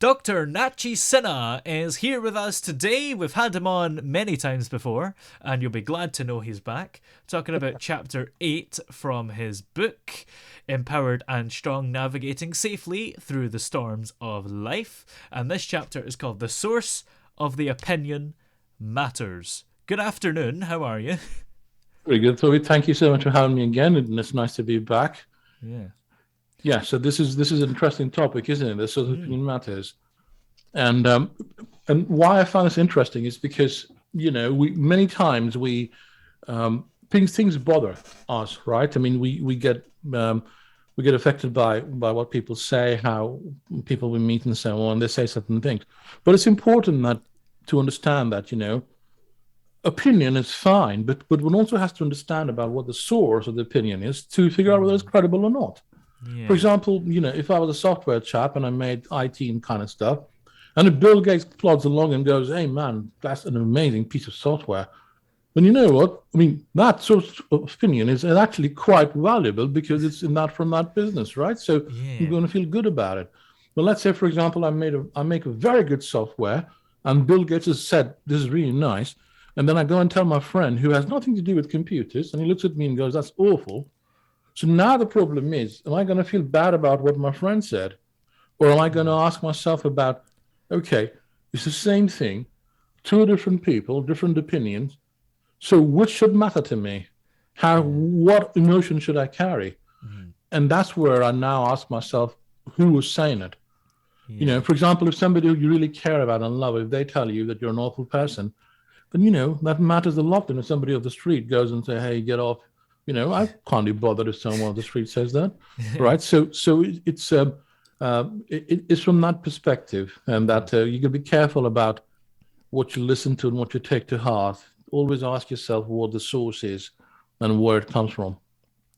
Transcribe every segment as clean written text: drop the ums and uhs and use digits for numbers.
Dr. Nachi Sinha is here with us today. We've had him on many times before, and you'll be glad to know he's back, talking about Chapter 8 from his book, Empowered and Strong, Navigating Safely Through the Storms of Life. And this chapter is called The Source of the Opinion Matters. Good afternoon, how are you? Very good, Toby. Thank you so much for having me again, and it's nice to be back. Yeah. Yeah, so this is an interesting topic, isn't it? The sort of opinion matters, and why I find this interesting is because we many times things bother us, right? I mean, we get affected by what people say, how people we meet, and so on. They say certain things, but it's important that to understand that opinion is fine, but one also has to understand about what the source of the opinion is to figure out whether it's credible or not. For Yeah. example, if I was a software chap and I made IT and kind of stuff, and if Bill Gates plods along and goes, "Hey man, that's an amazing piece of software," then you know what? I mean, that sort of opinion is actually quite valuable because it's from that business, right? So I'm Yeah. going to feel good about it. But let's say, for example, I make a very good software, and Bill Gates has said this is really nice, and then I go and tell my friend who has nothing to do with computers, and he looks at me and goes, "That's awful." So now the problem is, am I going to feel bad about what my friend said? Or am I going to ask myself about, okay, it's the same thing, two different people, different opinions. So which should matter to me? Yeah. What emotion should I carry? Mhm. And that's where I now ask myself, who was saying it? Yeah. For example, if somebody who you really care about and love, if they tell you that you're an awful person, then that matters a lot. And if somebody off the street goes and say, "Hey, get off," I can't be bothered if someone on the street says that, right? It's from that perspective, and that you can be careful about what you listen to and what you take to heart. Always ask yourself what the source is and where it comes from.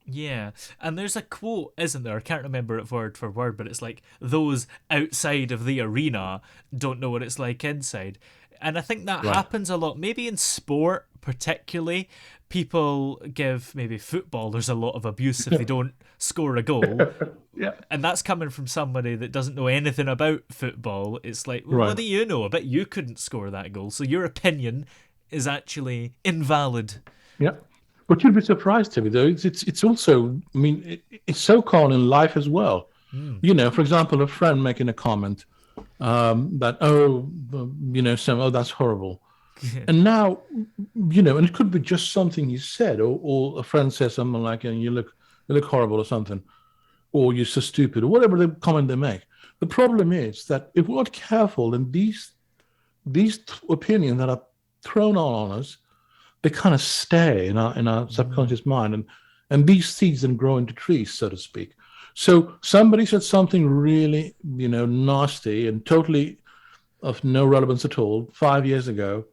Yeah, and there's a quote, isn't there? I can't remember it word for word, but it's like, those outside of the arena don't know what it's like inside. And I think that Right. happens a lot, maybe in sport particularly. People give maybe footballers a lot of abuse if they don't score a goal. Yeah. And that's coming from somebody that doesn't know anything about football. It's like, well, what Right. do you know? I bet you couldn't score that goal. So your opinion is actually invalid. Yeah. But you'd be surprised, Timmy, though. It's also, I mean, it's so common in life as well. Mm. For example, a friend making a comment that, that's horrible. And now, and it could be just something he said, or a friend says something like, you look horrible or something, or you're so stupid, or whatever the comment they make. The problem is that if we're not careful, then these opinions that are thrown on us, they kind of stay in our Mm. subconscious mind, and these seeds then grow into trees, so to speak. So somebody said something really, nasty and totally of no relevance at all 5 years ago,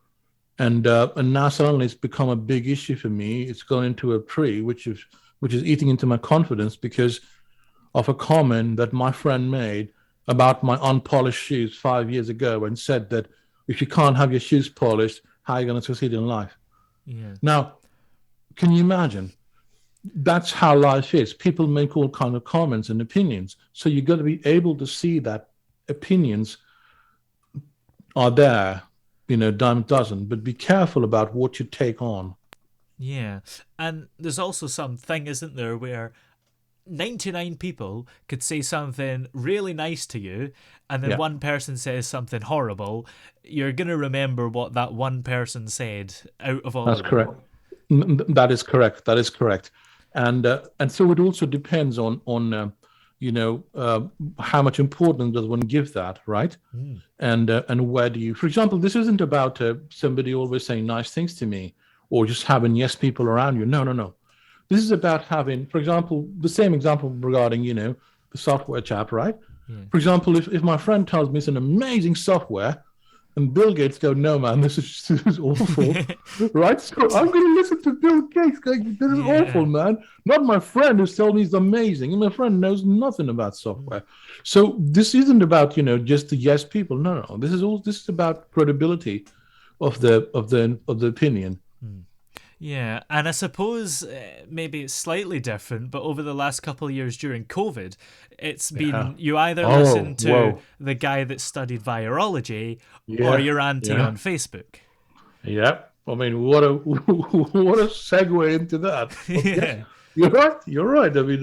and now suddenly it's become a big issue for me. It's gone into a tree, which is eating into my confidence because of a comment that my friend made about my unpolished shoes 5 years ago, and said that if you can't have your shoes polished, how are you going to succeed in life? Yeah. Now, can you imagine? That's how life is. People make all kinds of comments and opinions. So you got to be able to see that opinions are there, dime a dozen, but be careful about what you take on. Yeah. And there's also something, isn't there, where 99 people could say something really nice to you, and then Yeah, one person says something horrible. You're going to remember what that one person said out of all that's of them. correct. That is correct. That is correct. And so it also depends on how much importance does one give that, right? Mm. And where do you, for example, this isn't about somebody always saying nice things to me or just having yes people around you. No, no, no. This is about having, for example, the same example regarding, the software chap, right? Yeah. For example, if my friend tells me it's an amazing software, and Bill Gates go, "No, man, this is awful," right? So I'm going to listen to Bill Gates going, "This is awful, Yeah. man." Not my friend who's telling me it's amazing, and my friend knows nothing about Mm. software. So this isn't about just the yes people. No, no, this is about credibility of the opinion. Mm. Yeah, and I suppose maybe it's slightly different, but over the last couple of years during COVID, it's Yeah. been you either Oh, listen to whoa. the guy that studied virology or Yeah. you're anti Yeah. on Facebook. Yeah. I mean, what a what a segue into that. But yes, Yeah. you're right. You're right. I mean,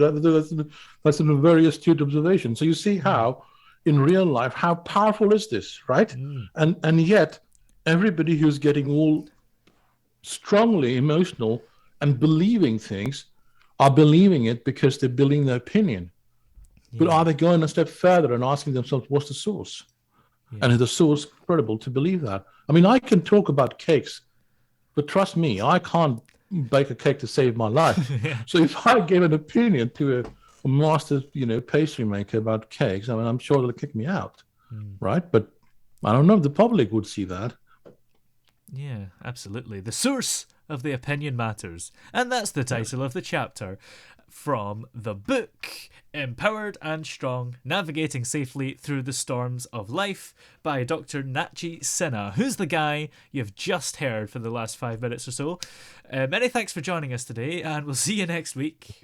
that's a very astute observation. So you see Mm, how, in real life, how powerful is this, right? mm, And yet, everybody who's getting all strongly emotional and believing things are believing it because they're building their opinion. But yeah. are they going a step further and asking themselves, what's the source? And Yeah. is the source credible to believe that? I mean, I can talk about cakes, but trust me, I can't bake a cake to save my life. Yeah. So if I give an opinion to a master, pastry maker about cakes, I mean, I'm sure they'll kick me out, Mm. right? But I don't know if the public would see that. Yeah, absolutely. The source of the opinion matters. And that's the Yes. title of the chapter from the book Empowered and Strong Navigating Safely Through the Storms of Life by Dr. Nachi Sinha, who's the guy you've just heard for the last 5 minutes or so. Many thanks for joining us today, and we'll see you next week.